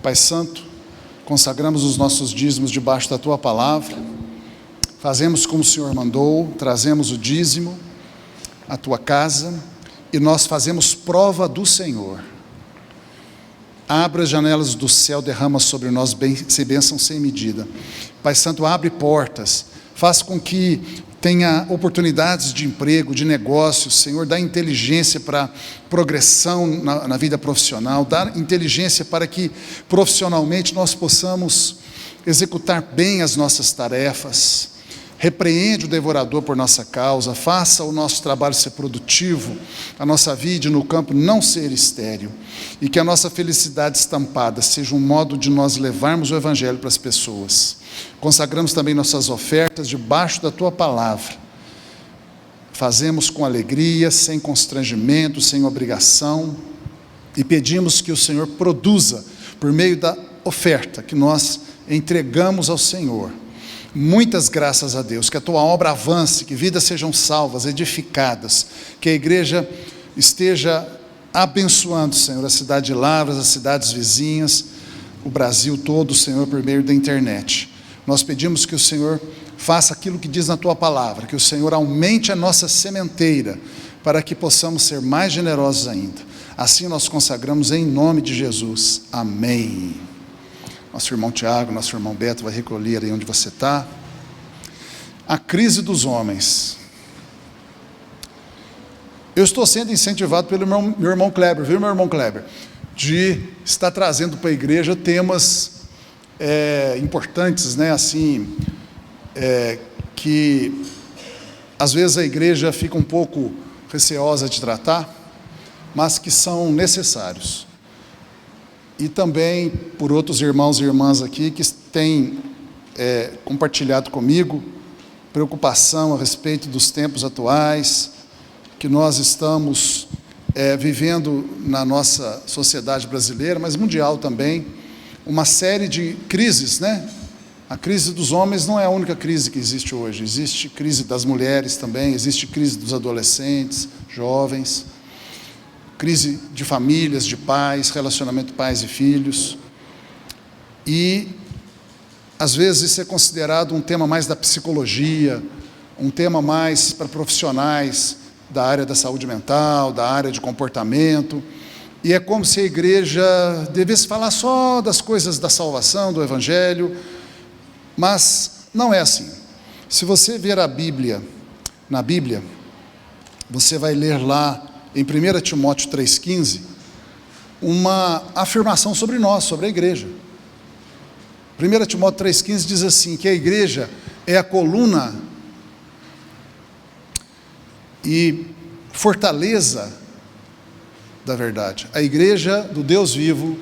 Pai Santo, consagramos os nossos dízimos debaixo da Tua palavra, fazemos como o Senhor mandou, trazemos o dízimo à Tua casa e nós fazemos prova do Senhor. Abra as janelas do céu, derrama sobre nós bênção sem medida. Pai Santo, abre portas, faz com que tenha oportunidades de emprego, de negócios. Senhor, dá inteligência para progressão na vida profissional, dá inteligência para que profissionalmente nós possamos executar bem as nossas tarefas. Repreende o devorador por nossa causa, faça o nosso trabalho ser produtivo, a nossa vida no campo não ser estéril, e que a nossa felicidade estampada seja um modo de nós levarmos o Evangelho para as pessoas. Consagramos também nossas ofertas debaixo da Tua palavra, fazemos com alegria, sem constrangimento, sem obrigação, e pedimos que o Senhor produza, por meio da oferta que nós entregamos ao Senhor, muitas graças a Deus, que a Tua obra avance, que vidas sejam salvas, edificadas, que a igreja esteja abençoando, Senhor, a cidade de Lavras, as cidades vizinhas, o Brasil todo, Senhor, por meio da internet. Nós pedimos que o Senhor faça aquilo que diz na Tua palavra, que o Senhor aumente a nossa sementeira, para que possamos ser mais generosos ainda. Assim nós consagramos em nome de Jesus. Amém. Nosso irmão Tiago, nosso irmão Beto vai recolher aí onde você está. A crise dos homens. Eu estou sendo incentivado pelo meu irmão Kleber, viu, meu irmão Kleber? De estar trazendo para a igreja temas importantes, né? Assim, que às vezes a igreja fica um pouco receosa de tratar, mas que são necessários. E também por outros irmãos e irmãs aqui que têm compartilhado comigo preocupação a respeito dos tempos atuais, que nós estamos vivendo na nossa sociedade brasileira, mas mundial também, uma série de crises, né? A crise dos homens não é a única crise que existe hoje, existe crise das mulheres também, existe crise dos adolescentes, jovens, crise de famílias, de pais, relacionamento de pais e filhos, e às vezes isso é considerado um tema mais da psicologia, um tema mais para profissionais da área da saúde mental, da área de comportamento, e é como se a igreja devesse falar só das coisas da salvação, do Evangelho, mas não é assim. Se você ver a Bíblia, na Bíblia, você vai ler lá, em 1 Timóteo 3,15, uma afirmação sobre nós, sobre a igreja. 1 Timóteo 3,15 diz assim, que a igreja é a coluna e fortaleza da verdade. A igreja do Deus vivo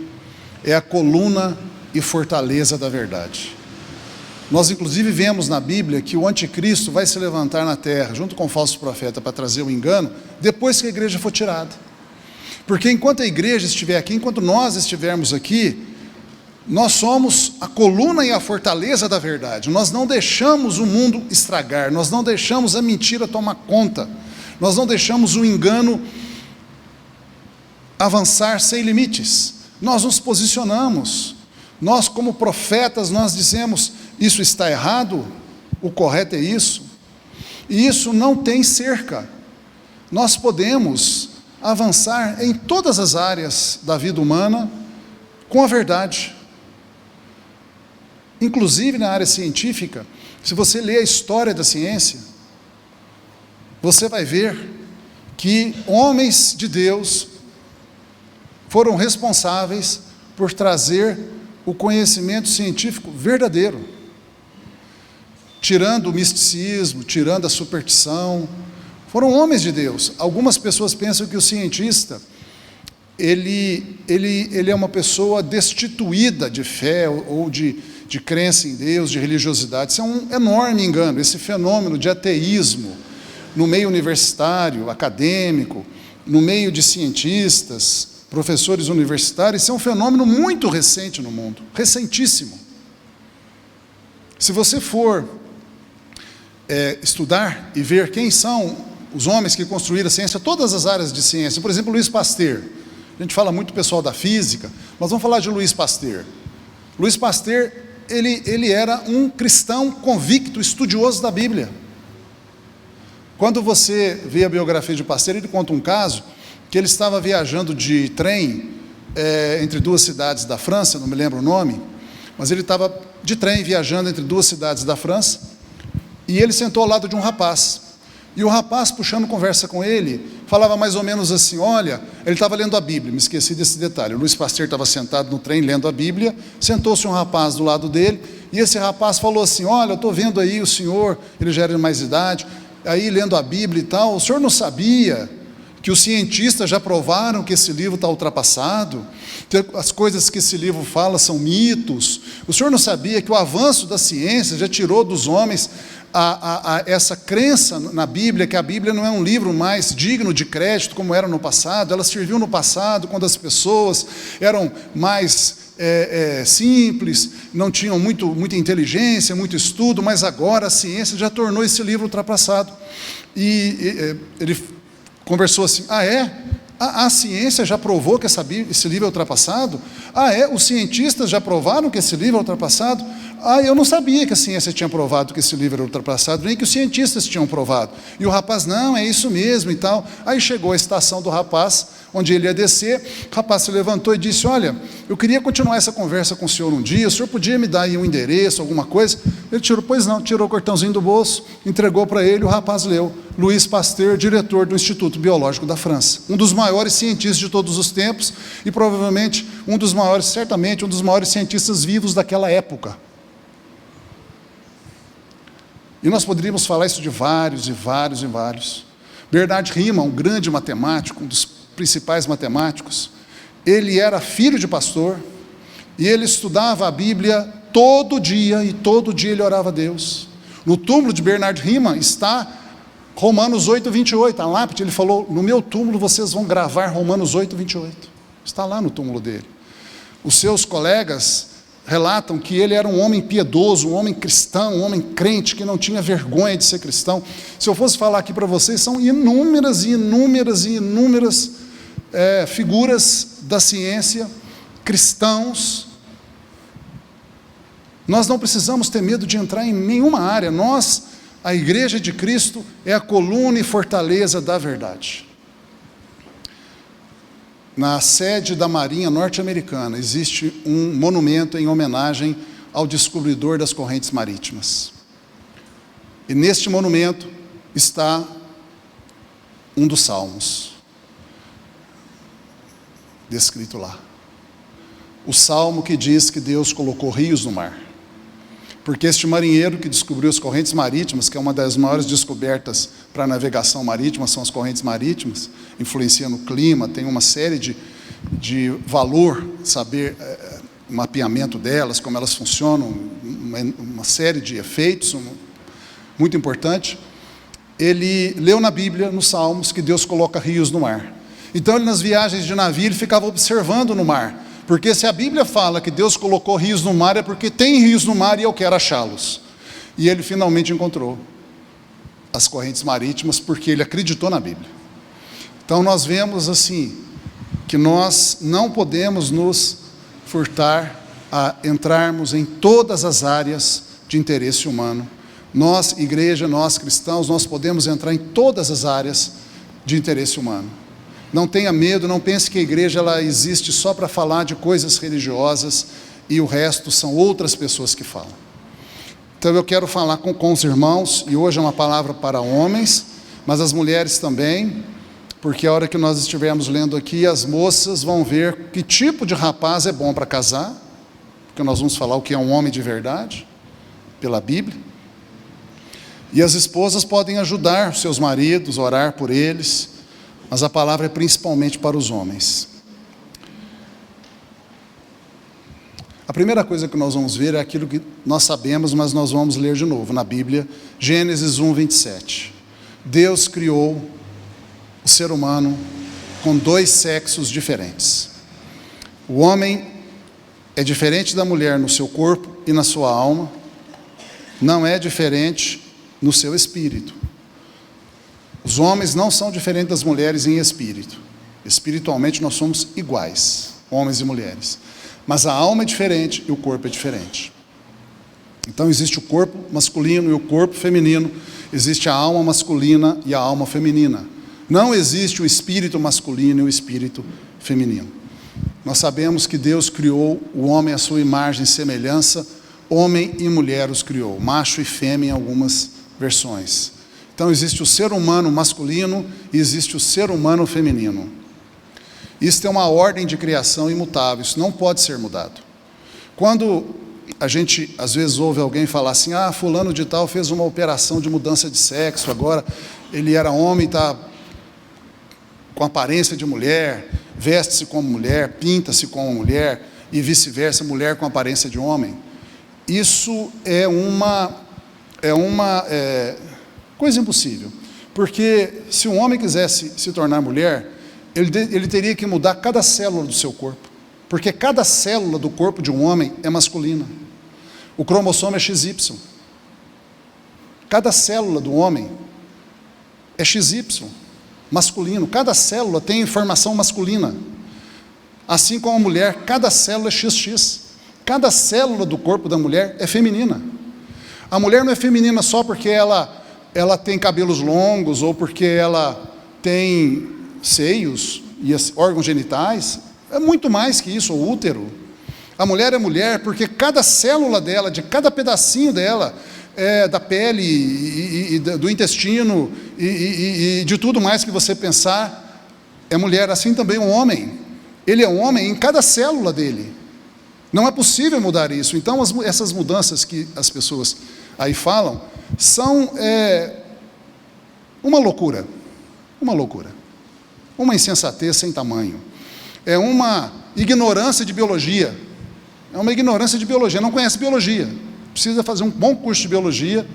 é a coluna e fortaleza da verdade. Nós inclusive vemos na Bíblia que o anticristo vai se levantar na terra, junto com o falso profeta, para trazer o engano, depois que a igreja for tirada. Porque enquanto a igreja estiver aqui, enquanto nós estivermos aqui, nós somos a coluna e a fortaleza da verdade. Nós não deixamos o mundo estragar, nós não deixamos a mentira tomar conta, nós não deixamos o engano avançar sem limites. Nós nos posicionamos, nós como profetas, nós dizemos, isso está errado, o correto é isso, e isso não tem cerca. Nós podemos avançar em todas as áreas da vida humana com a verdade. Inclusive na área científica, se você ler a história da ciência, você vai ver que homens de Deus foram responsáveis por trazer o conhecimento científico verdadeiro, tirando o misticismo, tirando a superstição. Foram homens de Deus. Algumas pessoas pensam que o cientista, ele é uma pessoa destituída de fé ou de crença em Deus, de religiosidade. Isso é um enorme engano. Esse fenômeno de ateísmo no meio universitário, acadêmico, no meio de cientistas, professores universitários, isso é um fenômeno muito recente no mundo, recentíssimo. Se você for estudar e ver quem são os homens que construíram a ciência, todas as áreas de ciência, por exemplo, Louis Pasteur, A gente fala muito do pessoal da física, mas vamos falar de Louis Pasteur. Louis Pasteur, ele era um cristão convicto, estudioso da Bíblia. Quando você vê a biografia de Pasteur, ele conta um caso que ele estava viajando de trem entre duas cidades da França, não me lembro o nome, mas ele estava de trem viajando entre duas cidades da França, e ele sentou ao lado de um rapaz. E o rapaz, puxando conversa com ele, falava mais ou menos assim, olha, ele estava lendo a Bíblia, me esqueci desse detalhe. O Louis Pasteur estava sentado no trem lendo a Bíblia, sentou-se um rapaz do lado dele, e esse rapaz falou assim, olha, eu estou vendo aí o senhor, ele já era de mais idade, aí lendo a Bíblia e tal, o senhor não sabia que os cientistas já provaram que esse livro está ultrapassado, que as coisas que esse livro fala são mitos? O senhor não sabia que o avanço da ciência já tirou dos homens essa crença na Bíblia, que a Bíblia não é um livro mais digno de crédito como era no passado? Ela serviu no passado quando as pessoas eram mais simples, não tinham muita inteligência, muito estudo, mas agora a ciência já tornou esse livro ultrapassado. E ele conversou assim, a ciência já provou que esse livro é ultrapassado? Os cientistas já provaram que esse livro é ultrapassado? Eu não sabia que a ciência tinha provado que esse livro era ultrapassado, nem que os cientistas tinham provado. E o rapaz, não, é isso mesmo e tal. Aí chegou a estação do rapaz, onde ele ia descer, o rapaz se levantou e disse, olha, eu queria continuar essa conversa com o senhor um dia, o senhor podia me dar aí um endereço, alguma coisa? Ele tirou, pois não, tirou o cartãozinho do bolso, entregou para ele, o rapaz leu, Louis Pasteur, diretor do Instituto Biológico da França, um dos maiores cientistas de todos os tempos, e provavelmente certamente um dos maiores cientistas vivos daquela época. E nós poderíamos falar isso de vários e vários e vários. Bernard Riemann, um grande matemático, um dos principais matemáticos, ele era filho de pastor, e ele estudava a Bíblia todo dia, e todo dia ele orava a Deus. No túmulo de Bernard Riemann está Romanos 8, 28, a lápide, ele falou, no meu túmulo vocês vão gravar Romanos 8, 28, está lá no túmulo dele. Os seus colegas relatam que ele era um homem piedoso, um homem cristão, um homem crente, que não tinha vergonha de ser cristão. Se eu fosse falar aqui para vocês, são inúmeras e inúmeras e inúmeras figuras da ciência, cristãos. Nós não precisamos ter medo de entrar em nenhuma área. Nós, a Igreja de Cristo, é a coluna e fortaleza da verdade. Na sede da Marinha norte-americana existe um monumento em homenagem ao descobridor das correntes marítimas. E neste monumento está um dos salmos, descrito lá. O salmo que diz que Deus colocou rios no mar. Porque este marinheiro que descobriu as correntes marítimas, que é uma das maiores descobertas para a navegação marítima, são as correntes marítimas, influencia no clima, tem uma série de valor, saber o mapeamento delas, como elas funcionam, uma série de efeitos, muito importante. Ele leu na Bíblia, nos Salmos, que Deus coloca rios no mar. Então ele, nas viagens de navio, ele ficava observando no mar. Porque se a Bíblia fala que Deus colocou rios no mar, é porque tem rios no mar e eu quero achá-los. E ele finalmente encontrou as correntes marítimas, porque ele acreditou na Bíblia. Então nós vemos assim, que nós não podemos nos furtar a entrarmos em todas as áreas de interesse humano. Nós, igreja, nós cristãos, nós podemos entrar em todas as áreas de interesse humano. Não tenha medo, não pense que a igreja ela existe só para falar de coisas religiosas e o resto são outras pessoas que falam. Então eu quero falar com os irmãos, e hoje é uma palavra para homens, mas as mulheres também, porque a hora que nós estivermos lendo aqui, as moças vão ver que tipo de rapaz é bom para casar, porque nós vamos falar o que é um homem de verdade, pela Bíblia. E as esposas podem ajudar seus maridos, orar por eles, mas a palavra é principalmente para os homens. A primeira coisa que nós vamos ver é aquilo que nós sabemos, mas nós vamos ler de novo na Bíblia, Gênesis 1, 27. Deus criou o ser humano com dois sexos diferentes. O homem é diferente da mulher no seu corpo e na sua alma, não é diferente no seu espírito. Os homens não são diferentes das mulheres em espírito. Espiritualmente nós somos iguais, homens e mulheres. Mas a alma é diferente e o corpo é diferente. Então existe o corpo masculino e o corpo feminino, existe a alma masculina e a alma feminina. Não existe o espírito masculino e o espírito feminino. Nós sabemos que Deus criou o homem à sua imagem e semelhança, homem e mulher os criou, macho e fêmea em algumas versões. Então existe o ser humano masculino e existe o ser humano feminino. Isso tem uma ordem de criação imutável, isso não pode ser mudado. Quando a gente às vezes ouve alguém falar assim, fulano de tal fez uma operação de mudança de sexo, agora ele era homem e está com aparência de mulher, veste-se como mulher, pinta-se como mulher e vice-versa, mulher com aparência de homem. Isso é uma coisa impossível, porque se um homem quisesse se tornar mulher, ele teria que mudar cada célula do seu corpo, porque cada célula do corpo de um homem é masculina. O cromossomo é XY. Cada célula do homem é XY, masculino. Cada célula tem informação masculina. Assim como a mulher, cada célula é XX. Cada célula do corpo da mulher é feminina. A mulher não é feminina só porque ela tem cabelos longos ou porque ela tem seios e órgãos genitais. É muito mais que isso, o útero. A mulher é mulher porque cada célula dela, de cada pedacinho dela, da pele e do intestino e de tudo mais que você pensar, é mulher. Assim também o homem. Ele é um homem em cada célula dele. Não é possível mudar isso. Então essas mudanças que as pessoas aí falam são uma loucura. Uma loucura. Uma insensatez sem tamanho. É uma ignorância de biologia. É uma ignorância de biologia. Não conhece biologia. Precisa fazer um bom curso de biologia.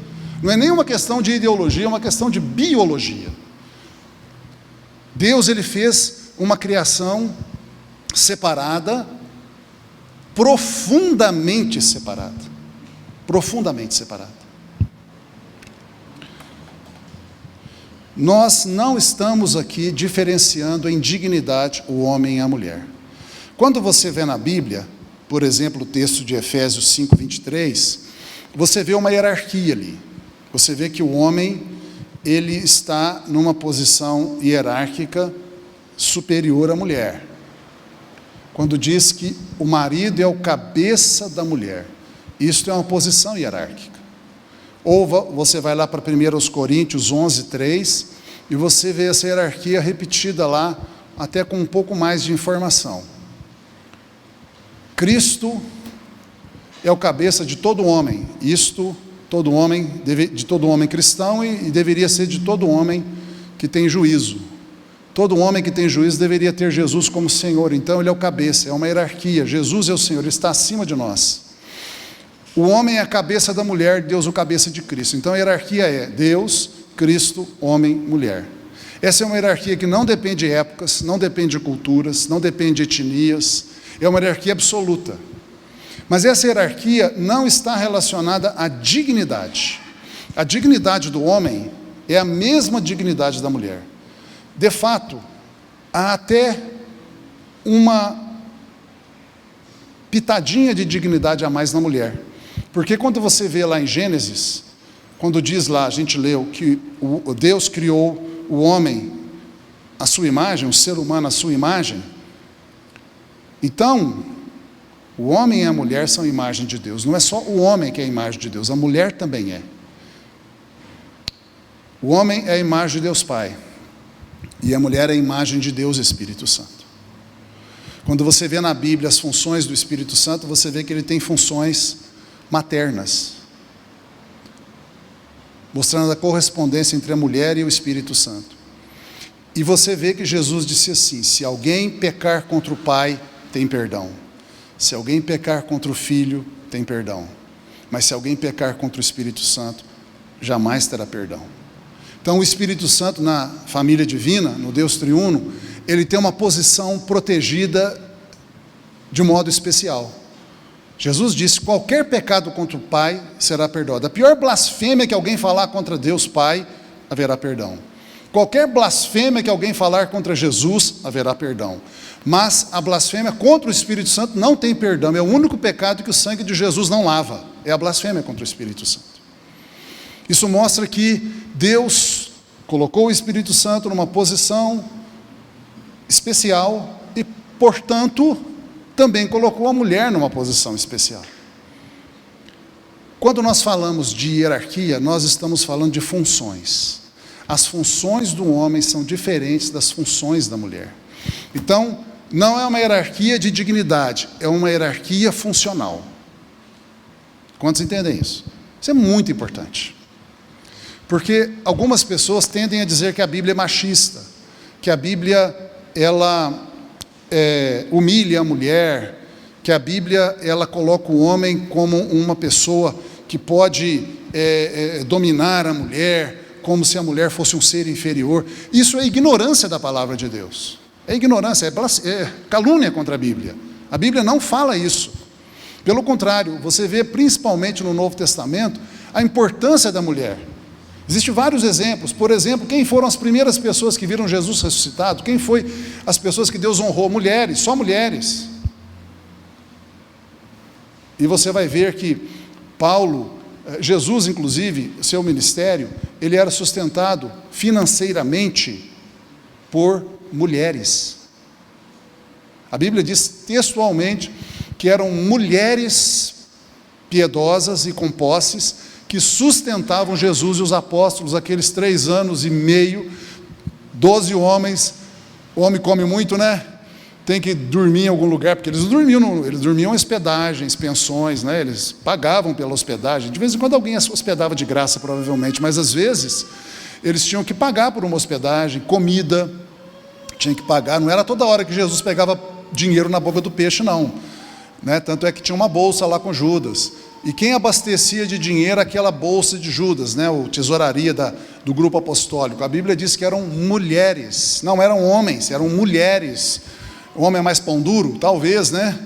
Não é nem uma questão de ideologia, é uma questão de biologia. Deus, ele fez uma criação separada, profundamente separada. Profundamente separada. Nós não estamos aqui diferenciando em dignidade o homem e a mulher. Quando você vê na Bíblia, por exemplo, o texto de Efésios 5:23, você vê uma hierarquia ali. Você vê que o homem, ele está numa posição hierárquica superior à mulher. Quando diz que o marido é o cabeça da mulher, isso é uma posição hierárquica. Ou você vai lá para 1 Coríntios 11:3, e você vê essa hierarquia repetida lá, até com um pouco mais de informação. Cristo é o cabeça de todo homem, isto, de todo homem cristão, e deveria ser de todo homem que tem juízo. Todo homem que tem juízo deveria ter Jesus como Senhor, então ele é o cabeça, é uma hierarquia. Jesus é o Senhor, ele está acima de nós. O homem é a cabeça da mulher, Deus o cabeça de Cristo. Então a hierarquia é Deus, Cristo, homem, mulher. Essa é uma hierarquia que não depende de épocas, não depende de culturas, não depende de etnias, é uma hierarquia absoluta. Mas essa hierarquia não está relacionada à dignidade. A dignidade do homem é a mesma dignidade da mulher. De fato, há até uma pitadinha de dignidade a mais na mulher. Porque quando você vê lá em Gênesis, quando diz lá, a gente leu, que Deus criou o homem à sua imagem, o ser humano à sua imagem, então, o homem e a mulher são a imagem de Deus. Não é só o homem que é a imagem de Deus, a mulher também é. O homem é a imagem de Deus Pai, e a mulher é a imagem de Deus Espírito Santo. Quando você vê na Bíblia as funções do Espírito Santo, você vê que ele tem funções maternas, mostrando a correspondência entre a mulher e o Espírito Santo. E você vê que Jesus disse assim: se alguém pecar contra o Pai, tem perdão. Se alguém pecar contra o Filho, tem perdão. Mas se alguém pecar contra o Espírito Santo, jamais terá perdão. Então o Espírito Santo na família divina, no Deus triuno, ele tem uma posição protegida de modo especial. Jesus disse: qualquer pecado contra o Pai será perdoado. A pior blasfêmia que alguém falar contra Deus Pai, haverá perdão. Qualquer blasfêmia que alguém falar contra Jesus, haverá perdão. Mas a blasfêmia contra o Espírito Santo não tem perdão. É o único pecado que o sangue de Jesus não lava. É a blasfêmia contra o Espírito Santo. Isso mostra que Deus colocou o Espírito Santo numa posição especial e, portanto, também colocou a mulher numa posição especial. Quando nós falamos de hierarquia, nós estamos falando de funções. As funções do homem são diferentes das funções da mulher. Então, não é uma hierarquia de dignidade, é uma hierarquia funcional. Quantos entendem isso? Isso é muito importante. Porque algumas pessoas tendem a dizer que a Bíblia é machista, que a Bíblia, ela humilha a mulher, que a Bíblia, ela coloca o homem como uma pessoa que pode dominar a mulher, como se a mulher fosse um ser inferior. Isso é ignorância da palavra de Deus. É ignorância, é calúnia contra a Bíblia. A Bíblia não fala isso. Pelo contrário, você vê principalmente no Novo Testamento a importância da mulher. Existem vários exemplos. Por exemplo, quem foram as primeiras pessoas que viram Jesus ressuscitado? Quem foi as pessoas que Deus honrou? Mulheres, só mulheres. E você vai ver que Jesus, inclusive, seu ministério, ele era sustentado financeiramente por mulheres. A Bíblia diz textualmente que eram mulheres piedosas e com posses que sustentavam Jesus e os apóstolos aqueles 3 anos e meio, 12 homens. O homem come muito, né? Tem que dormir em algum lugar, porque eles dormiam em hospedagens, pensões, né? Eles pagavam pela hospedagem. De vez em quando alguém hospedava de graça, provavelmente, mas às vezes eles tinham que pagar por uma hospedagem, comida, tinha que pagar. Não era toda hora que Jesus pegava dinheiro na boca do peixe, não, né? Tanto é que tinha uma bolsa lá com Judas. E quem abastecia de dinheiro aquela bolsa de Judas, né? O tesouraria do grupo apostólico. A Bíblia diz que eram mulheres, não eram homens, eram mulheres. O homem é mais pão duro? Talvez, né?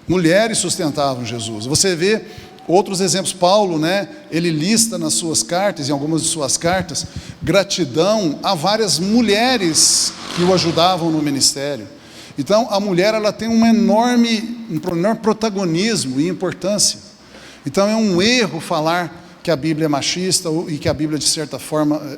Mulheres sustentavam Jesus. Você vê outros exemplos. Paulo, né? Ele lista nas suas cartas, em algumas de suas cartas, gratidão a várias mulheres que o ajudavam no ministério. Então, a mulher, ela tem um enorme protagonismo e importância. Então, é um erro falar que a Bíblia é machista e que a Bíblia, de certa forma,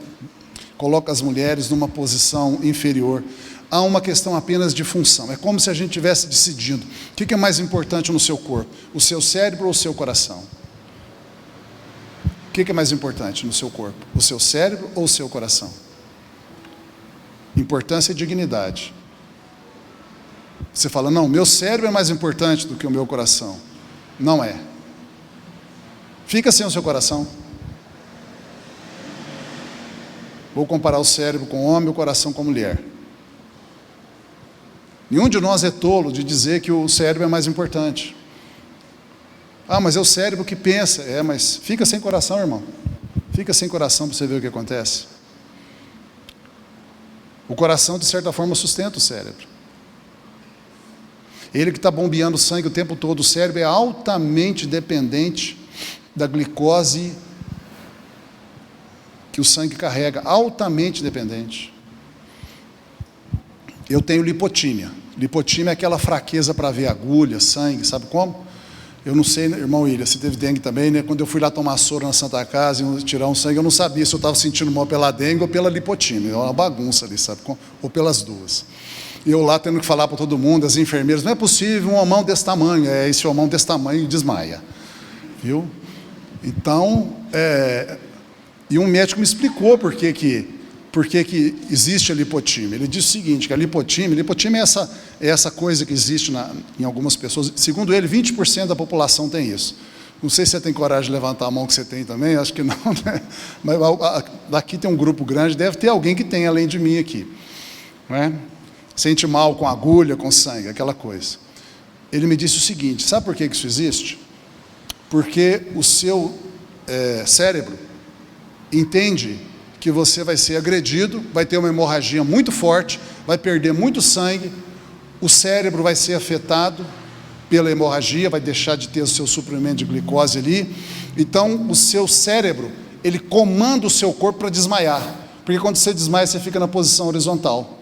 coloca as mulheres numa posição inferior. Há uma questão apenas de função. É como se a gente estivesse decidindo o que é mais importante no seu corpo, o seu cérebro ou o seu coração. O que é mais importante no seu corpo, o seu cérebro ou o seu coração? Importância e dignidade. Você fala, não, meu cérebro é mais importante do que o meu coração. Não é. Fica sem o seu coração. Vou comparar o cérebro com o homem e o coração com a mulher. Nenhum de nós é tolo de dizer que o cérebro é mais importante. Ah, mas é o cérebro que pensa. É, mas fica sem coração, irmão. Fica sem coração para você ver o que acontece. O coração, de certa forma, sustenta o cérebro. Ele que está bombeando sangue o tempo todo, o cérebro é altamente dependente da glicose que o sangue carrega, altamente dependente. Eu tenho lipotímia. Lipotímia é aquela fraqueza para ver agulha, sangue, sabe como? Eu não sei, irmão William, você teve dengue também, né? Quando eu fui lá tomar soro na Santa Casa e tirar um sangue, eu não sabia se eu estava sentindo mal pela dengue ou pela lipotímia. É uma bagunça ali, sabe como? Ou pelas duas. E eu lá tendo que falar para todo mundo, as enfermeiras, não é possível um homão desse tamanho, esse homão desse tamanho desmaia. Viu? Então, e um médico me explicou por que existe a lipotímia. Ele disse o seguinte, que a lipotímia é essa coisa que existe em algumas pessoas. Segundo ele, 20% da população tem isso. Não sei se você tem coragem de levantar a mão que você tem também, acho que não, né? Mas daqui tem um grupo grande, deve ter alguém que tem além de mim aqui. Não é? Sente mal com agulha, com sangue, aquela coisa. Ele me disse o seguinte, sabe por que isso existe? Porque o seu cérebro entende que você vai ser agredido, vai ter uma hemorragia muito forte, vai perder muito sangue, o cérebro vai ser afetado pela hemorragia, vai deixar de ter o seu suprimento de glicose ali. Então, o seu cérebro, ele comanda o seu corpo para desmaiar. Porque quando você desmaia, você fica na posição horizontal.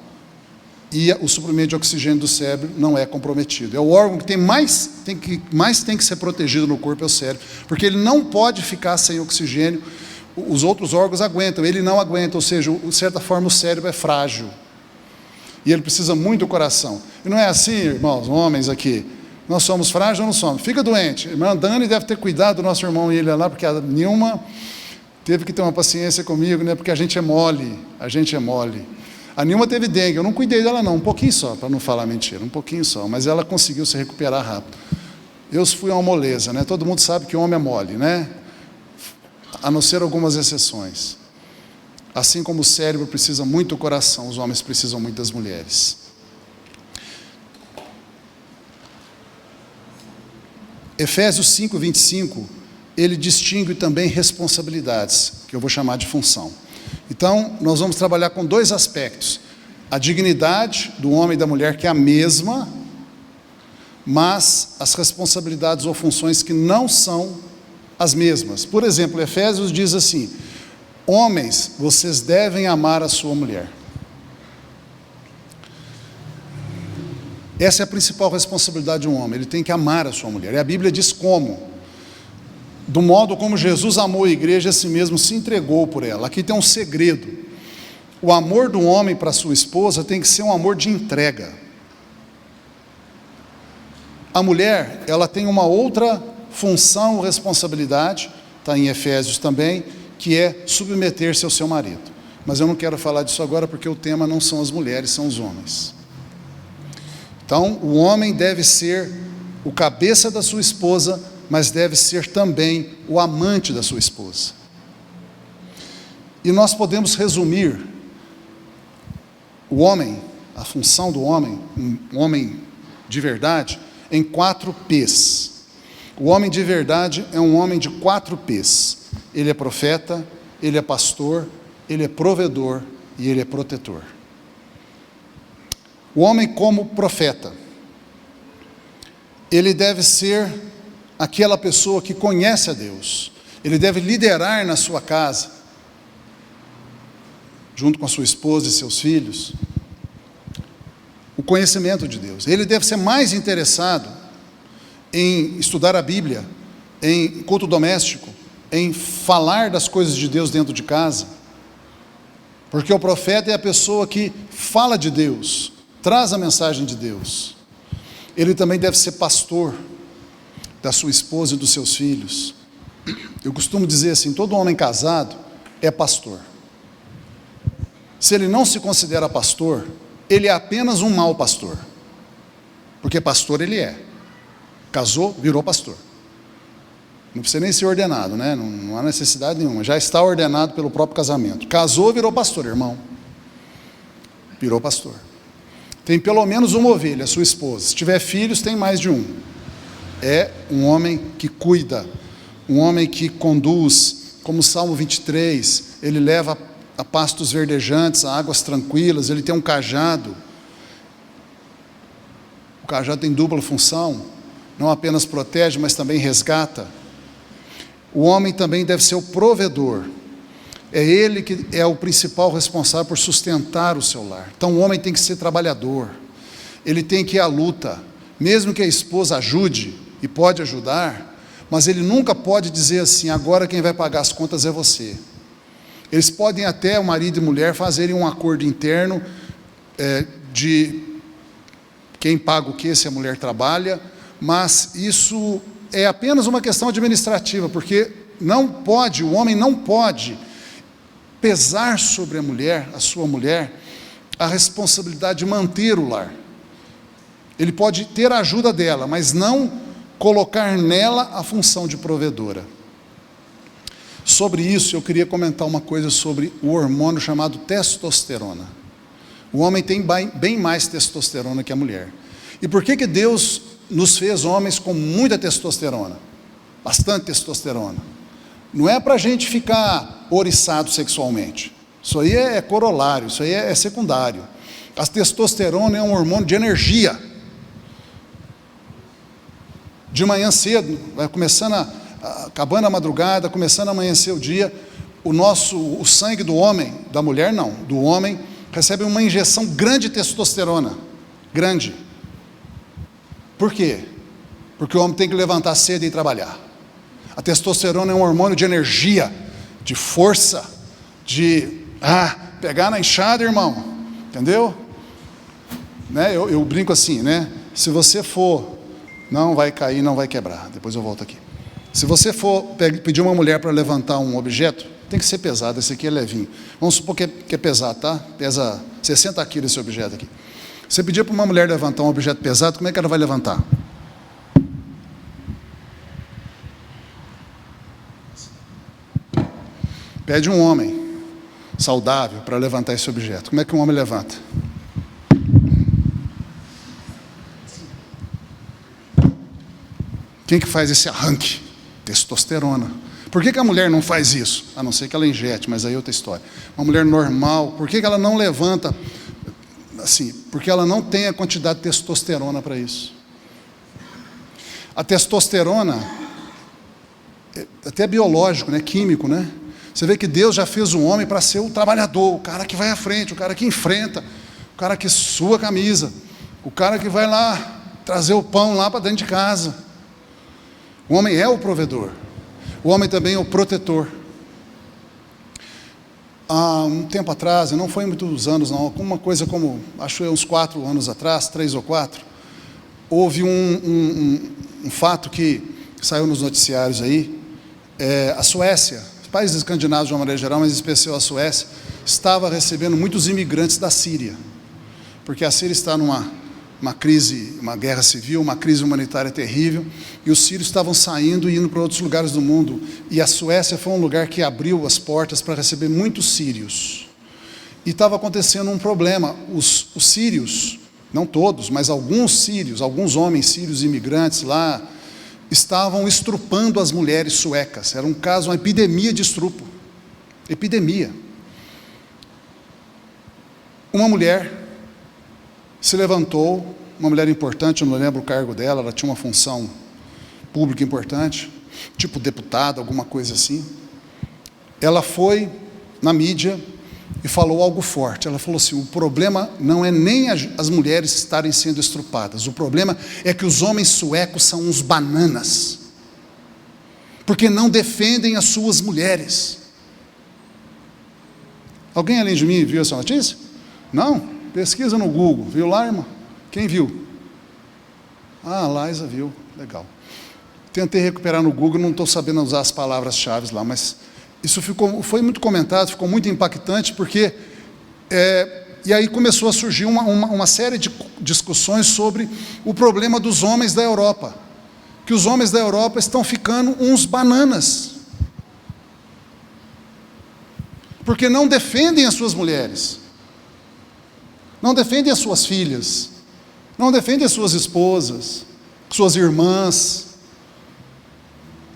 E o suprimento de oxigênio do cérebro não é comprometido. É o órgão que mais tem que ser protegido no corpo, é o cérebro, porque ele não pode ficar sem oxigênio. Os outros órgãos aguentam, ele não aguenta, ou seja, de certa forma o cérebro é frágil. E ele precisa muito do coração. E não é assim, irmãos, homens aqui, nós somos frágeis ou não somos? Fica doente. A irmã Dani deve ter cuidado do nosso irmão e ele lá, porque a Nilma teve que ter uma paciência comigo, né? Porque a gente é mole. A Nilma teve dengue, eu não cuidei dela não, um pouquinho só, para não falar mentira, um pouquinho só, mas ela conseguiu se recuperar rápido. Eu fui uma moleza, né? Todo mundo sabe que homem é mole, né? A não ser algumas exceções. Assim como o cérebro precisa muito do coração, os homens precisam muito das mulheres. Efésios 5:25, ele distingue também responsabilidades, que eu vou chamar de função. Então, nós vamos trabalhar com dois aspectos. A dignidade do homem e da mulher, que é a mesma, mas as responsabilidades ou funções que não são as mesmas. Por exemplo, Efésios diz assim: homens, vocês devem amar a sua mulher. Essa é a principal responsabilidade de um homem, ele tem que amar a sua mulher. E a Bíblia diz como. Do modo como Jesus amou a igreja, a si mesmo se entregou por ela. Aqui tem um segredo. O amor do homem para sua esposa tem que ser um amor de entrega. A mulher, ela tem uma outra função ou responsabilidade, está em Efésios também, que é submeter-se ao seu marido. Mas eu não quero falar disso agora, porque o tema não são as mulheres, são os homens. Então, o homem deve ser o cabeça da sua esposa, mas deve ser também o amante da sua esposa. E nós podemos resumir o homem, a função do homem, um homem de verdade, em 4 P's. O homem de verdade é um homem de 4 P's. Ele é profeta, ele é pastor, ele é provedor e ele é protetor. O homem como profeta, ele deve ser aquela pessoa que conhece a Deus. Ele deve liderar na sua casa, junto com a sua esposa e seus filhos, o conhecimento de Deus. Ele deve ser mais interessado em estudar a Bíblia, em culto doméstico, em falar das coisas de Deus dentro de casa, porque o profeta é a pessoa que fala de Deus, traz a mensagem de Deus. Ele também deve ser pastor da sua esposa e dos seus filhos. Eu costumo dizer assim, todo homem casado é pastor. Se ele não se considera pastor, ele é apenas um mau pastor, porque pastor ele é. Casou, virou pastor. Não precisa nem ser ordenado, né? Não há necessidade nenhuma, já está ordenado pelo próprio casamento. Casou, virou pastor, irmão. Virou pastor. Tem pelo menos uma ovelha, sua esposa. Se tiver filhos, tem mais de um. É um homem que cuida, um homem que conduz, como o Salmo 23, ele leva a pastos verdejantes, a águas tranquilas, ele tem um cajado. O cajado tem dupla função, não apenas protege, mas também resgata. O homem também deve ser o provedor. É ele que é o principal responsável por sustentar o seu lar. Então o homem tem que ser trabalhador, ele tem que ir à luta, mesmo que a esposa ajude, e pode ajudar, mas ele nunca pode dizer assim, agora quem vai pagar as contas é você. Eles podem até, o marido e mulher, fazerem um acordo interno de quem paga o que se a mulher trabalha, mas isso é apenas uma questão administrativa, porque não pode, o homem não pode pesar sobre a mulher, a sua mulher, a responsabilidade de manter o lar. Ele pode ter a ajuda dela, mas não colocar nela a função de provedora. Sobre isso, eu queria comentar uma coisa sobre o hormônio chamado testosterona. O homem tem bem mais testosterona que a mulher. E por que Deus nos fez homens com muita testosterona? Bastante testosterona. Não é para a gente ficar oriçado sexualmente. Isso aí é corolário, isso aí é secundário. A testosterona é um hormônio de energia. De manhã cedo, vai começando acabando a madrugada, começando a amanhecer o dia, o sangue do homem, da mulher não, do homem, recebe uma injeção grande de testosterona, grande. Por quê? Porque o homem tem que levantar cedo e ir trabalhar. A testosterona é um hormônio de energia, de força, de pegar na enxada, irmão, entendeu? Né? Eu brinco assim, né? Se você for, não vai cair, não vai quebrar. Depois eu volto aqui. Se você for pedir uma mulher para levantar um objeto, tem que ser pesado. Esse aqui é levinho. Vamos supor que é pesado, tá? Pesa 60 quilos esse objeto aqui. Você pedir para uma mulher levantar um objeto pesado, como é que ela vai levantar? Pede um homem saudável para levantar esse objeto. Como é que um homem levanta? Quem que faz esse arranque? Testosterona. Por que a mulher não faz isso? A não ser que ela injete, mas aí é outra história. Uma mulher normal, por que ela não levanta assim? Porque ela não tem a quantidade de testosterona para isso. A testosterona, até biológico, né? Químico, né? Você vê que Deus já fez um homem para ser o trabalhador, o cara que vai à frente, o cara que enfrenta, o cara que sua a camisa, o cara que vai lá trazer o pão lá para dentro de casa. O homem é o provedor. O homem também é o protetor. Há um tempo atrás, não foi muitos anos não, alguma coisa como, acho eu uns 4 anos atrás, 3 ou 4, houve um fato que saiu nos noticiários aí. A Suécia, os países escandinavos de uma maneira geral, mas em especial a Suécia, estava recebendo muitos imigrantes da Síria, porque a Síria está numa crise, uma guerra civil, uma crise humanitária terrível, e os sírios estavam saindo e indo para outros lugares do mundo, e a Suécia foi um lugar que abriu as portas para receber muitos sírios, e estava acontecendo um problema. Os sírios, não todos, mas alguns sírios, alguns homens sírios imigrantes lá, estavam estrupando as mulheres suecas. Era um caso, uma epidemia de estupro, epidemia. Uma mulher se levantou, uma mulher importante, eu não lembro o cargo dela, ela tinha uma função pública importante, tipo deputada, alguma coisa assim. Ela foi na mídia e falou algo forte. Ela falou assim: o problema não é nem as mulheres estarem sendo estrupadas, o problema é que os homens suecos são uns bananas, porque não defendem as suas mulheres. Alguém além de mim viu essa notícia? Não? Pesquisa no Google. Viu lá, irmã? Quem viu? A Laísa viu. Legal. Tentei recuperar no Google, não estou sabendo usar as palavras-chave lá, mas isso foi muito comentado, ficou muito impactante, porque e aí começou a surgir uma série de discussões sobre o problema dos homens da Europa, que os homens da Europa estão ficando uns bananas, porque não defendem as suas mulheres, não defendem as suas filhas, não defendem as suas esposas, suas irmãs.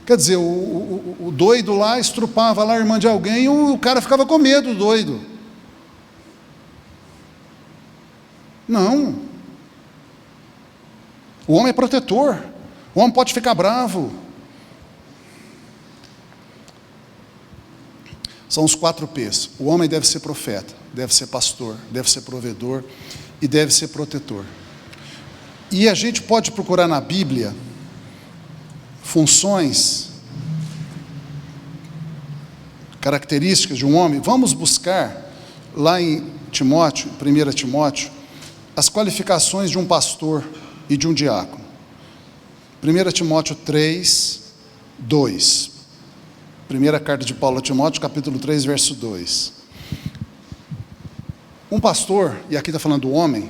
Quer dizer, o doido lá estrupava lá a irmã de alguém e o cara ficava com medo, doido. Não. O homem é protetor. O homem pode ficar bravo. São os 4 P's. O homem deve ser profeta, deve ser pastor, deve ser provedor e deve ser protetor. E a gente pode procurar na Bíblia funções, características de um homem. Vamos buscar lá em Timóteo, 1 Timóteo, as qualificações de um pastor e de um diácono. 1 Timóteo 3, 2. Primeira carta de Paulo a Timóteo, capítulo 3, verso 2. Um pastor, e aqui está falando do homem,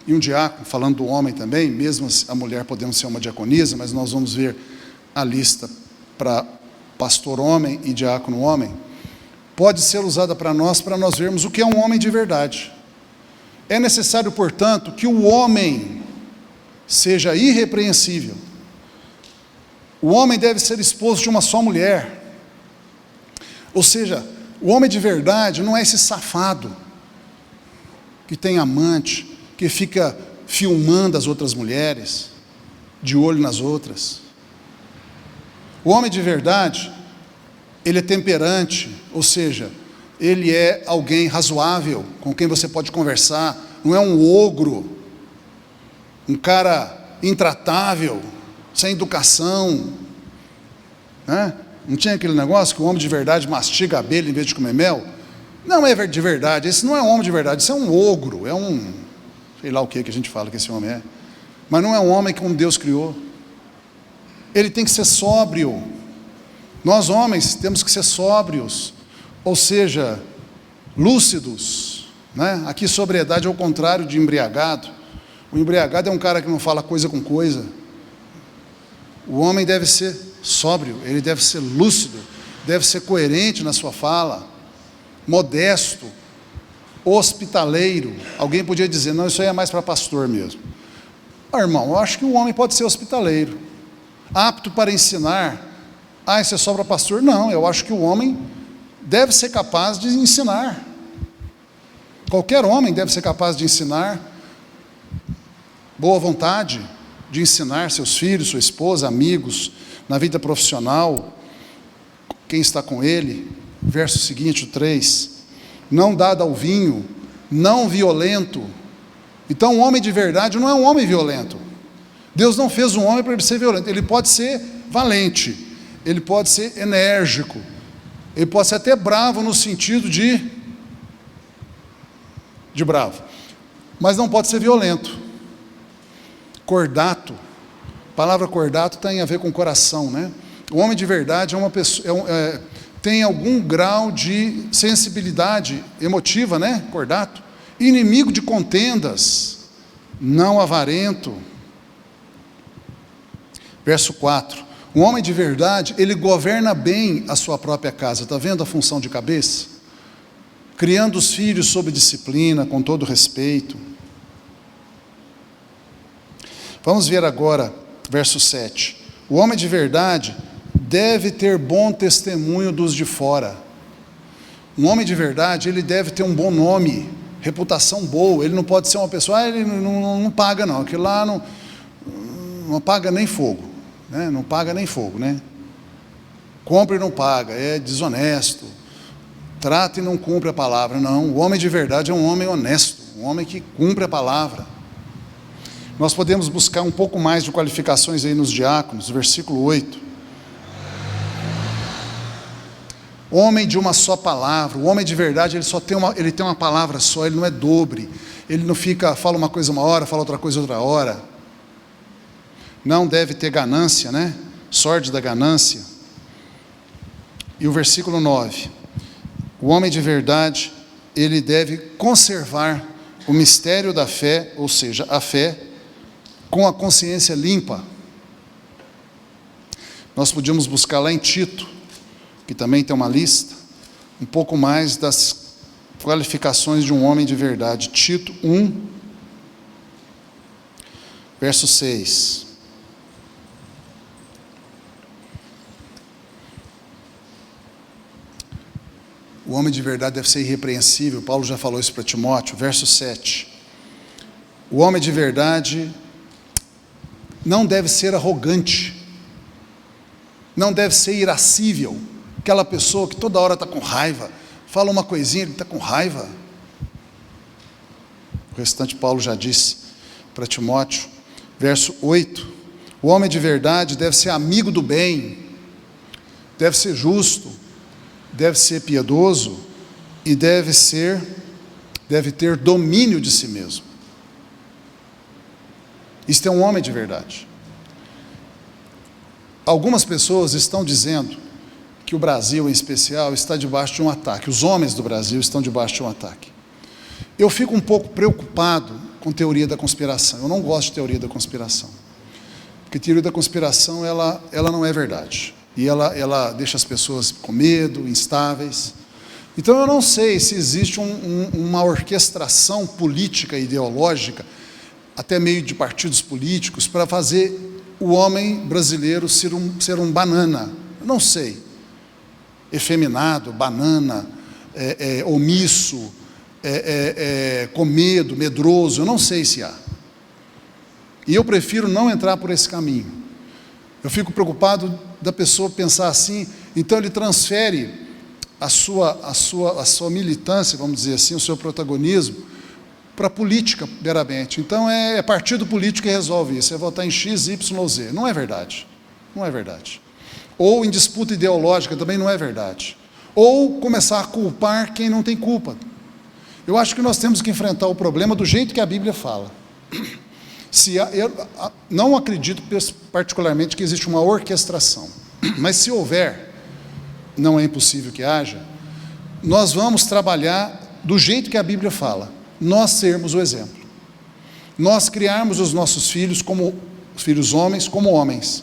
e um diácono, falando do homem também, mesmo a mulher podendo ser uma diaconisa, mas nós vamos ver a lista para pastor homem e diácono homem, pode ser usada para nós vermos o que é um homem de verdade. É necessário, portanto, que o homem seja irrepreensível. O homem deve ser esposo de uma só mulher. Ou seja, o homem de verdade não é esse safado que tem amante, que fica filmando as outras mulheres, de olho nas outras. O homem de verdade ele é temperante, ou seja, ele é alguém razoável, com quem você pode conversar, não é um ogro, um cara intratável, sem educação, né? Não tinha aquele negócio que o homem de verdade mastiga a abelha em vez de comer mel? Não é de verdade, esse não é um homem de verdade, esse é um ogro, é um, sei lá o que a gente fala que esse homem é, mas não é um homem como Deus criou. Ele tem que ser sóbrio. Nós homens temos que ser sóbrios, ou seja, lúcidos, né? Aqui sobriedade é o contrário de embriagado. O embriagado é um cara que não fala coisa com coisa. O homem deve ser sóbrio, ele deve ser lúcido, deve ser coerente na sua fala, modesto, hospitaleiro. Alguém podia dizer, não, isso aí é mais para pastor mesmo. Irmão, eu acho que o homem pode ser hospitaleiro, apto para ensinar. Isso é só para pastor? Não, eu acho que o homem deve ser capaz de ensinar. Qualquer homem deve ser capaz de ensinar, boa vontade de ensinar seus filhos, sua esposa, amigos, na vida profissional, quem está com ele. Verso seguinte, o 3, não dado ao vinho, não violento. Então, um homem de verdade não é um homem violento. Deus não fez um homem para ele ser violento. Ele pode ser valente, ele pode ser enérgico, ele pode ser até bravo no sentido de bravo, mas não pode ser violento. Cordato, a palavra cordato tem a ver com coração, né? O homem de verdade é uma pessoa, tem algum grau de sensibilidade emotiva, né? Cordato, inimigo de contendas, não avarento. Verso 4, um homem de verdade, ele governa bem a sua própria casa. Está vendo a função de cabeça? Criando os filhos sob disciplina, com todo respeito. Vamos ver agora, verso 7. O homem de verdade deve ter bom testemunho dos de fora. Um homem de verdade, ele deve ter um bom nome, reputação boa. Ele não pode ser uma pessoa, ele não paga não, aquilo lá não paga nem fogo, né? Não paga nem fogo, né? Compra e não paga, é desonesto, trata e não cumpre a palavra. Não, o homem de verdade é um homem honesto, um homem que cumpre a palavra. Nós podemos buscar um pouco mais de qualificações aí nos diáconos, versículo 8. Homem de uma só palavra. O homem de verdade, ele tem uma palavra só, ele não é dobre, ele não fala uma coisa uma hora, fala outra coisa outra hora. Não deve ter ganância, né? Sorte da ganância. E o versículo 9. O homem de verdade, ele deve conservar o mistério da fé, ou seja, a fé, com a consciência limpa. Nós podíamos buscar lá em Tito, que também tem uma lista, um pouco mais das qualificações de um homem de verdade. Tito 1, verso 6. O homem de verdade deve ser irrepreensível. Paulo já falou isso para Timóteo. Verso 7. O homem de verdade não deve ser arrogante, não deve ser irascível, aquela pessoa que toda hora está com raiva, fala uma coisinha, ele está com raiva. O restante Paulo já disse para Timóteo. Verso 8, o homem de verdade deve ser amigo do bem, deve ser justo, deve ser piedoso e deve ter domínio de si mesmo. Isto é um homem de verdade. Algumas pessoas estão dizendo que o Brasil, em especial, está debaixo de um ataque. Os homens do Brasil estão debaixo de um ataque. Eu fico um pouco preocupado com teoria da conspiração. Eu não gosto de teoria da conspiração, porque teoria da conspiração, ela não é verdade. E ela deixa as pessoas com medo, instáveis. Então eu não sei se existe uma orquestração política e ideológica, até meio de partidos políticos, para fazer o homem brasileiro ser um banana. Eu não sei. Efeminado, banana, omisso, com medo, medroso, eu não sei se há. E eu prefiro não entrar por esse caminho. Eu fico preocupado da pessoa pensar assim, Então ele transfere a sua militância, vamos dizer assim, o seu protagonismo, para a política, meramente. Então é partido político que resolve isso, é votar em X, Y ou Z. Não é verdade. Não é verdade. Ou em disputa ideológica, também não é verdade. Ou começar a culpar quem não tem culpa. Eu acho que nós temos que enfrentar o problema do jeito que a Bíblia fala. Eu não acredito particularmente que existe uma orquestração, mas se houver, não é impossível que haja, nós vamos trabalhar do jeito que a Bíblia fala, nós sermos o exemplo, nós criarmos os nossos filhos como filhos homens, como homens,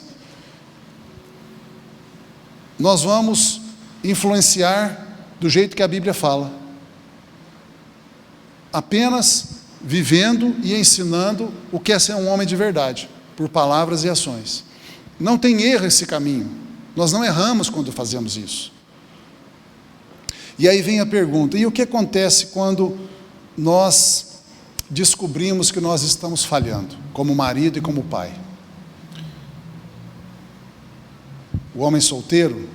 nós vamos influenciar do jeito que a Bíblia fala, apenas vivendo e ensinando o que é ser um homem de verdade, por palavras e ações. Não tem erro esse caminho, nós não erramos quando fazemos isso. E aí vem a pergunta, e o que acontece quando nós descobrimos que nós estamos falhando, como marido e como pai? O homem solteiro,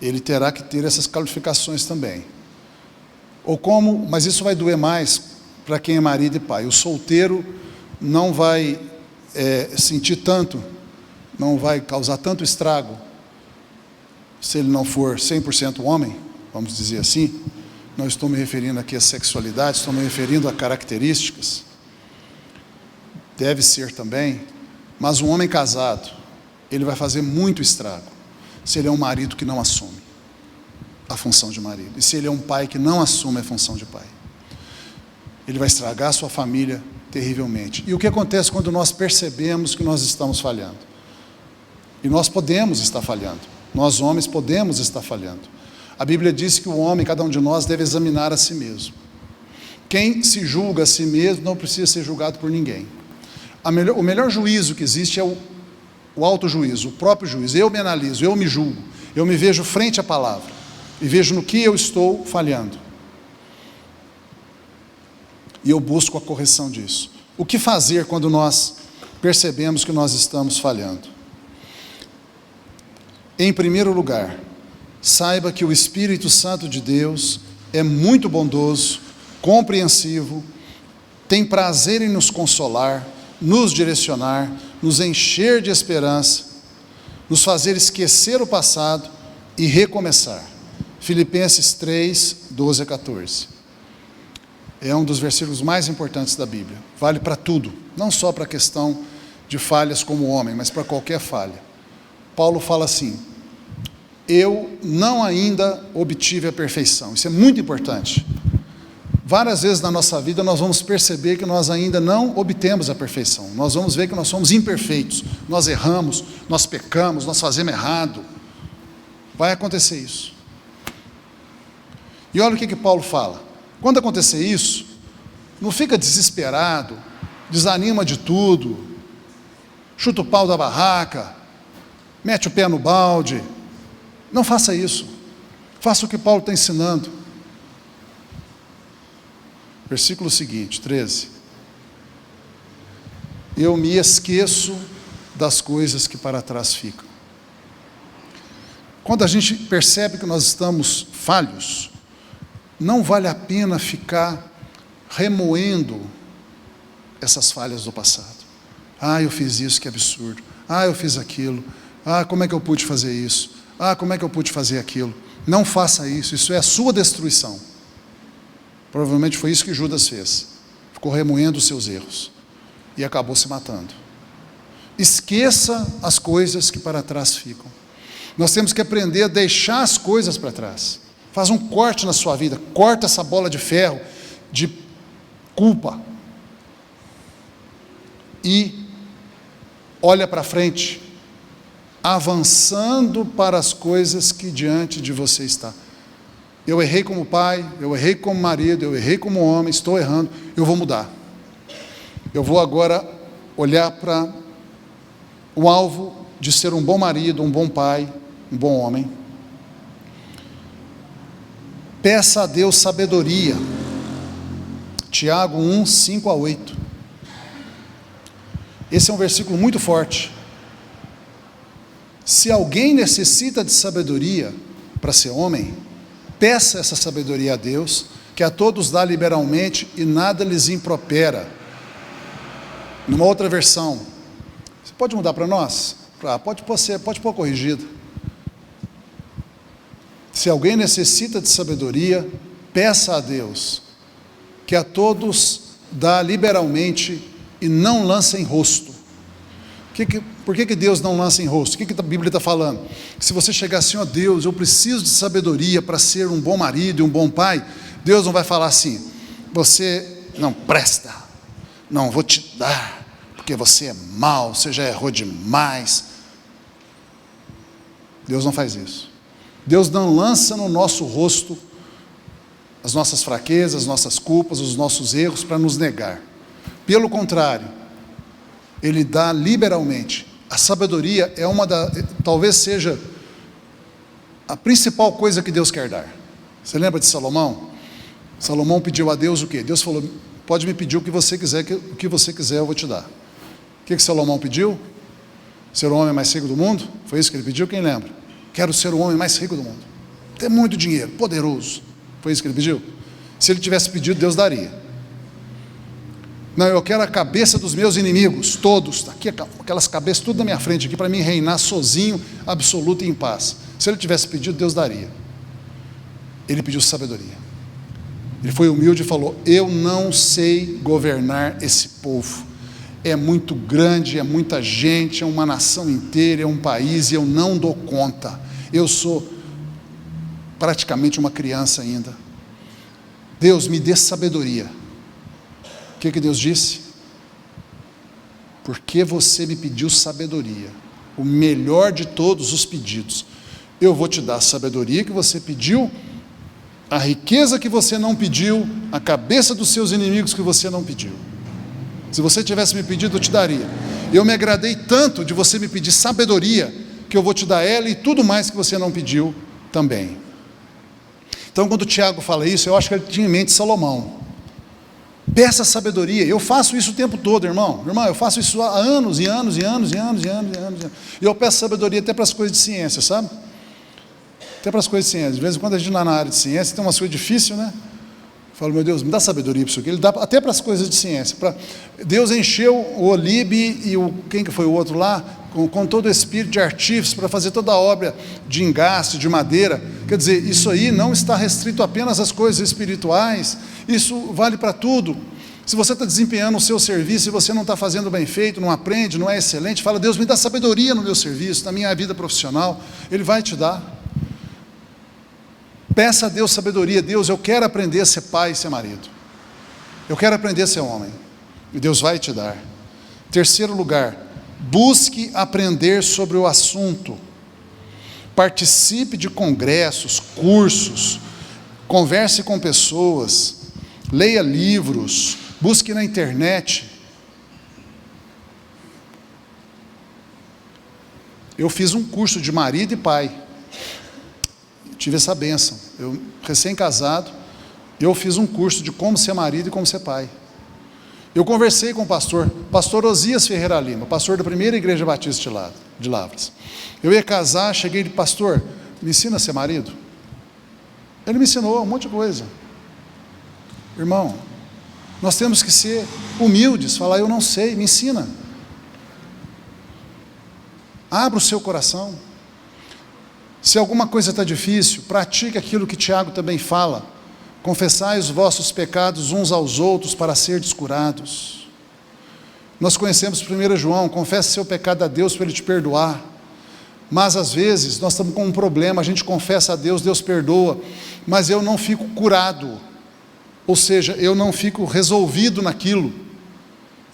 ele terá que ter essas qualificações também. Mas isso vai doer mais para quem é marido e pai. O solteiro não vai sentir tanto, não vai causar tanto estrago, se ele não for 100% homem, vamos dizer assim. Não estou me referindo aqui à sexualidade, estou me referindo a características. Deve ser também, mas um homem casado, ele vai fazer muito estrago, se ele é um marido que não assume a função de marido, e se ele é um pai que não assume a função de pai. Ele vai estragar a sua família terrivelmente. E o que acontece quando nós percebemos que nós estamos falhando? E nós podemos estar falhando. Nós homens podemos estar falhando. A Bíblia diz que o homem, cada um de nós, deve examinar a si mesmo. Quem se julga a si mesmo não precisa ser julgado por ninguém. O melhor juízo que existe é o autojuízo, o próprio juízo. Eu me analiso, eu me julgo, eu me vejo frente à palavra e vejo no que eu estou falhando. E eu busco a correção disso. O que fazer quando nós percebemos que nós estamos falhando? Em primeiro lugar, saiba que o Espírito Santo de Deus é muito bondoso, compreensivo, tem prazer em nos consolar, nos direcionar, nos encher de esperança, nos fazer esquecer o passado e recomeçar. Filipenses 3, 12 a 14. É um dos versículos mais importantes da Bíblia. Vale para tudo, não só para a questão de falhas como homem, mas para qualquer falha. Paulo fala assim: eu não ainda obtive a perfeição. Isso é muito importante. Várias vezes na nossa vida nós vamos perceber que nós ainda não obtemos a perfeição. Nós vamos ver que nós somos imperfeitos, nós erramos, nós pecamos, nós fazemos errado. Vai acontecer isso. E olha o que Paulo fala. Quando acontecer isso, não fica desesperado, desanima de tudo, chuta o pau da barraca, mete o pé no balde. Não faça isso. Faça o que Paulo está ensinando. Versículo seguinte, 13. Eu me esqueço das coisas que para trás ficam. Quando a gente percebe que nós estamos falhos, não vale a pena ficar remoendo essas falhas do passado. Eu fiz isso, que absurdo. Eu fiz aquilo. Como é que eu pude fazer isso? Como é que eu pude fazer aquilo? Não faça isso, isso é a sua destruição. Provavelmente foi isso que Judas fez. Ficou remoendo os seus erros e acabou se matando. Esqueça as coisas que para trás ficam. Nós temos que aprender a deixar as coisas para trás. Faz um corte na sua vida, corta essa bola de ferro, de culpa. E olha para frente, avançando para as coisas que diante de você está. Eu errei como pai, eu errei como marido, eu errei como homem, estou errando, eu vou mudar. Eu vou agora olhar para o alvo de ser um bom marido, um bom pai, um bom homem. Peça a Deus sabedoria. Tiago 1, 5 a 8. Esse é um versículo muito forte. Se alguém necessita de sabedoria para ser homem, peça essa sabedoria a Deus, que a todos dá liberalmente e nada lhes impropera. Numa outra versão, você pode mudar para nós? Pode pôr corrigido. Se alguém necessita de sabedoria, peça a Deus, que a todos dá liberalmente e não lança em rosto. Por que Deus não lança em rosto? O que a Bíblia está falando? Se você chegar assim, ó Deus, eu preciso de sabedoria para ser um bom marido e um bom pai, Deus não vai falar assim, você não presta, não vou te dar, porque você é mau, você já errou demais. Deus não faz isso. Deus não lança no nosso rosto as nossas fraquezas, as nossas culpas, os nossos erros para nos negar. Pelo contrário, Ele dá liberalmente. A sabedoria é talvez seja a principal coisa que Deus quer dar. Você lembra de Salomão? Salomão pediu a Deus o quê? Deus falou, pode me pedir o que você quiser, o que você quiser eu vou te dar. O que Salomão pediu? Ser o homem mais rico do mundo? Foi isso que ele pediu? Quem lembra? Quero ser o homem mais rico do mundo. Ter muito dinheiro, poderoso. Foi isso que ele pediu? Se ele tivesse pedido, Deus daria. Não, eu quero a cabeça dos meus inimigos, todos, está aqui aquelas cabeças, tudo na minha frente aqui, para mim reinar sozinho, absoluto e em paz. Se ele tivesse pedido, Deus daria. Ele pediu sabedoria. Ele foi humilde e falou, eu não sei governar esse povo. É muito grande, é muita gente, é uma nação inteira, é um país, e eu não dou conta. Eu sou praticamente uma criança ainda. Deus, me dê sabedoria. O que Deus disse? Porque você me pediu sabedoria, o melhor de todos os pedidos. Eu vou te dar a sabedoria que você pediu, a riqueza que você não pediu, a cabeça dos seus inimigos que você não pediu. Se você tivesse me pedido, eu te daria. Eu me agradei tanto de você me pedir sabedoria, que eu vou te dar ela e tudo mais que você não pediu também. Então, quando o Tiago fala isso, eu acho que ele tinha em mente Salomão. Peça sabedoria. Eu faço isso o tempo todo, irmão. Irmão, eu faço isso há anos e anos e anos e anos e anos e anos. E eu peço sabedoria até para as coisas de ciência, sabe? Até para as coisas de ciência. De vez em quando a gente está na área de ciência, tem umas coisas difíceis, né? Eu falo, meu Deus, me dá sabedoria para isso aqui. Ele dá até para as coisas de ciência. Deus encheu o Olibe e quem que foi o outro lá? Com todo o espírito de artífice para fazer toda a obra de engaste, de madeira. Quer dizer, isso aí não está restrito apenas às coisas espirituais, isso vale para tudo. Se você está desempenhando o seu serviço e você não está fazendo bem feito, não aprende, não é excelente, fala, Deus, me dá sabedoria no meu serviço, na minha vida profissional, Ele vai te dar. Peça a Deus sabedoria. Deus, eu quero aprender a ser pai e ser marido. Eu quero aprender a ser homem. E Deus vai te dar. Terceiro lugar, busque aprender sobre o assunto. Participe de congressos, cursos, converse com pessoas, leia livros, busque na internet. Eu fiz um curso de marido e pai. Tive essa bênção. Eu, recém-casado, eu fiz um curso de como ser marido e como ser pai. Eu conversei com o pastor Osias Ferreira Lima, pastor da primeira igreja batista de Lavras. Eu ia casar, cheguei e disse, pastor, me ensina a ser marido? Ele me ensinou um monte de coisa. Irmão, nós temos que ser humildes, falar, eu não sei, me ensina. Abra o seu coração. Se alguma coisa está difícil, pratique aquilo que Tiago também fala. Confessai os vossos pecados uns aos outros para serdes curados. Nós conhecemos 1 João, confesse seu pecado a Deus para Ele te perdoar. Mas às vezes nós estamos com um problema, a gente confessa a Deus, Deus perdoa, mas eu não fico curado. Ou seja, eu não fico resolvido naquilo.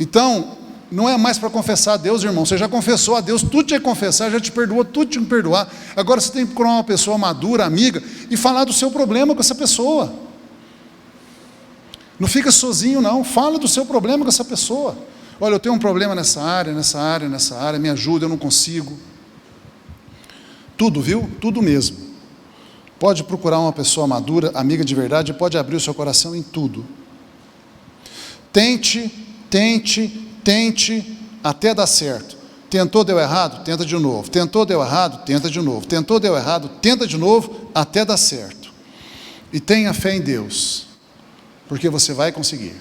Então, não é mais para confessar a Deus, irmão, você já confessou a Deus, tudo tinha que confessar, já te perdoou, tudo tinha que perdoar. Agora você tem que procurar uma pessoa madura, amiga, e falar do seu problema com essa pessoa. Não fica sozinho não, fala do seu problema com essa pessoa. Olha, eu tenho um problema nessa área, me ajuda, eu não consigo. Tudo, viu? Tudo mesmo. Pode procurar uma pessoa madura, amiga de verdade, pode abrir o seu coração em tudo. Tente, até dar certo. Tentou, deu errado? Tenta de novo. Tentou, deu errado? Tenta de novo. Tentou, deu errado? Tenta de novo, até dar certo. E tenha fé em Deus, porque você vai conseguir.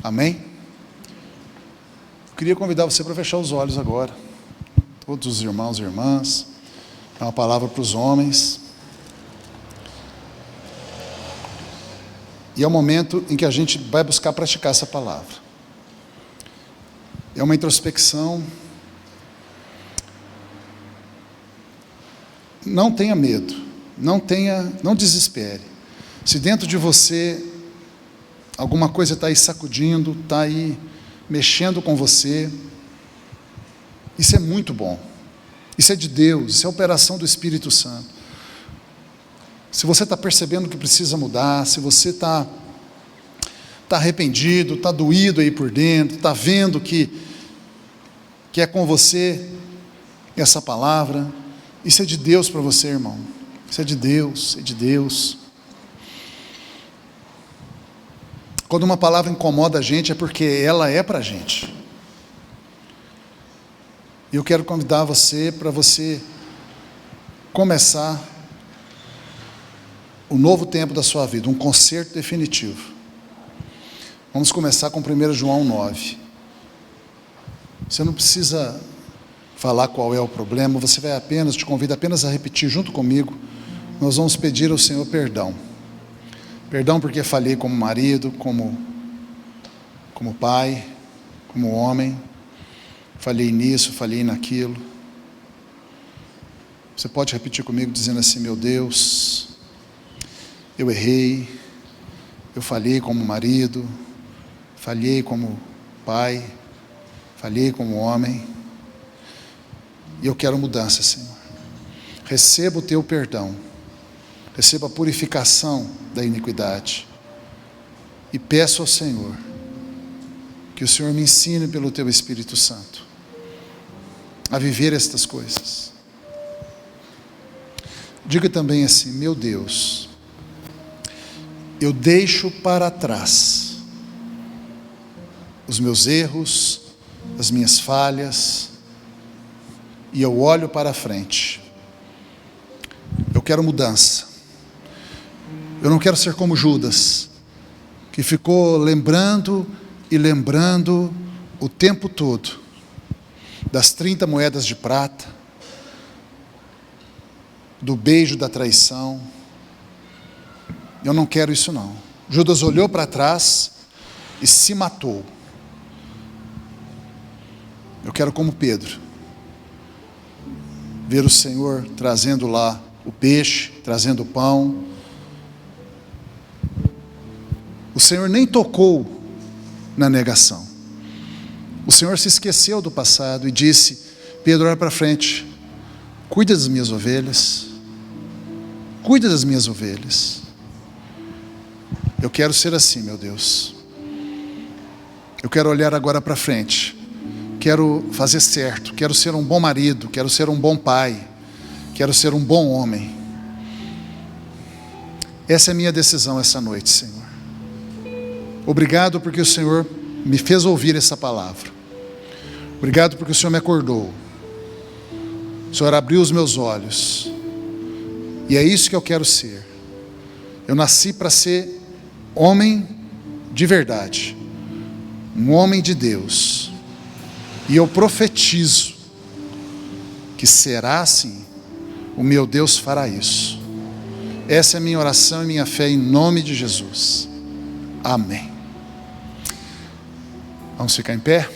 Amém? Eu queria convidar você para fechar os olhos agora. Todos os irmãos e irmãs. É uma palavra para os homens. E é o momento em que a gente vai buscar praticar essa palavra. É uma introspecção. Não tenha medo, não desespere. Se dentro de você alguma coisa está aí sacudindo, está aí mexendo com você, isso é muito bom. Isso é de Deus, isso é a operação do Espírito Santo. Se você está percebendo que precisa mudar, se você está arrependido, está doído aí por dentro, está vendo que é com você essa palavra, isso é de Deus para você, irmão. Isso é de Deus, é de Deus. Quando uma palavra incomoda a gente, é porque ela é para a gente. E eu quero convidar você para você começar o novo tempo da sua vida, um concerto definitivo. Vamos começar com 1 João 9. Você não precisa falar qual é o problema, você vai apenas, te convido apenas a repetir junto comigo. Nós vamos pedir ao Senhor perdão. Perdão porque falhei como marido, como pai, como homem. Falhei nisso, falhei naquilo. Você pode repetir comigo dizendo assim: meu Deus, eu errei, eu falhei como marido, falhei como pai, falhei como homem, e eu quero mudança, Senhor. Receba o teu perdão, receba a purificação da iniquidade, e peço ao Senhor que o Senhor me ensine pelo teu Espírito Santo a viver estas coisas. Diga também assim: meu Deus, eu deixo para trás os meus erros, as minhas falhas, e eu olho para a frente. Eu quero mudança. Eu não quero ser como Judas, que ficou lembrando e lembrando o tempo todo das 30 moedas de prata, do beijo da traição. Eu não quero isso não. Judas olhou para trás e se matou. Eu quero, como Pedro, ver o Senhor trazendo lá o peixe, trazendo o pão. O Senhor nem tocou na negação. O Senhor se esqueceu do passado e disse: Pedro, olha para frente, cuida das minhas ovelhas, cuida das minhas ovelhas. Eu quero ser assim, meu Deus. Eu quero olhar agora para frente, quero fazer certo, quero ser um bom marido, quero ser um bom pai, quero ser um bom homem. Essa é a minha decisão essa noite, Senhor. Obrigado porque o Senhor me fez ouvir essa palavra. Obrigado porque o Senhor me acordou. O Senhor abriu os meus olhos. E é isso que eu quero ser. Eu nasci para ser homem de verdade, um homem de Deus. E eu profetizo que será assim. O meu Deus fará isso. Essa é a minha oração e minha fé em nome de Jesus. Amém. Vamos ficar em pé?